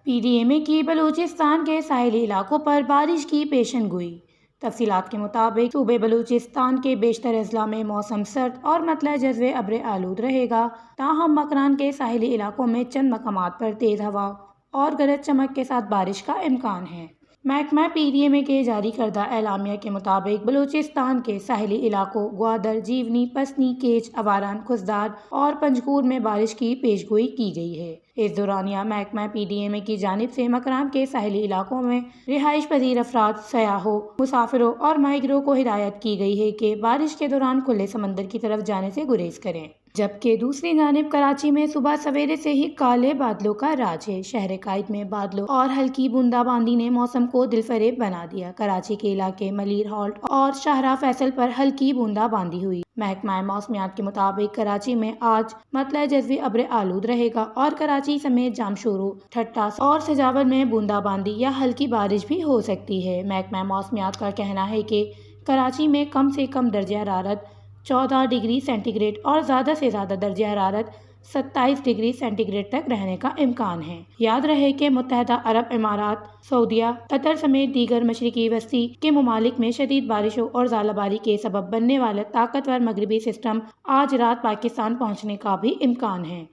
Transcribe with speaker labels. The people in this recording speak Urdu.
Speaker 1: پی ڈی ایم اے کی بلوچستان کے ساحلی علاقوں پر بارش کی پیشن گوئی۔ تفصیلات کے مطابق صوبے بلوچستان کے بیشتر اضلاع میں موسم سرد اور مطلع جزوے ابر آلود رہے گا، تاہم مکران کے ساحلی علاقوں میں چند مقامات پر تیز ہوا اور گرج چمک کے ساتھ بارش کا امکان ہے۔ محکمہ پی ڈی ایم اے کے جاری کردہ اعلامیہ کے مطابق بلوچستان کے ساحلی علاقوں گوادر، جیونی، پسنی، کیچ، اواران، کھزدار اور پنجگور میں بارش کی پیش گوئی کی گئی ہے۔ اس دورانیہ محکمہ پی ڈی ایم اے کی جانب سے مکران کے ساحلی علاقوں میں رہائش پذیر افراد، سیاحوں، مسافروں اور ماہی گیروں کو ہدایت کی گئی ہے کہ بارش کے دوران کھلے سمندر کی طرف جانے سے گریز کریں۔ جبکہ دوسری جانب کراچی میں صبح سویرے سے ہی کالے بادلوں کا راج ہے۔ شہر قائد میں بادلوں اور ہلکی بوندا باندی نے موسم کو دلفریب بنا دیا۔ کراچی کے علاقے ملیر ہالٹ اور شاہراہ فیصل پر ہلکی بوندا باندی ہوئی۔ محکمہ موسمیات کے مطابق کراچی میں آج مطلع جزوی ابر آلود رہے گا اور کراچی سمیت جامشورو، ٹھٹہ اور سجاول میں بوندا باندی یا ہلکی بارش بھی ہو سکتی ہے۔ محکمہ موسمیات کا کہنا ہے کہ کراچی میں کم سے کم درجہ حرارت 14 ڈگری سینٹی گریڈ اور زیادہ سے زیادہ درجہ حرارت 27 ڈگری سینٹی گریڈ تک رہنے کا امکان ہے۔ یاد رہے کہ متحدہ عرب امارات، سعودیہ، قطر سمیت دیگر مشرقی وسطی کے ممالک میں شدید بارشوں اور ژالہ باری کے سبب بننے والا طاقتور مغربی سسٹم آج رات پاکستان پہنچنے کا بھی امکان ہے۔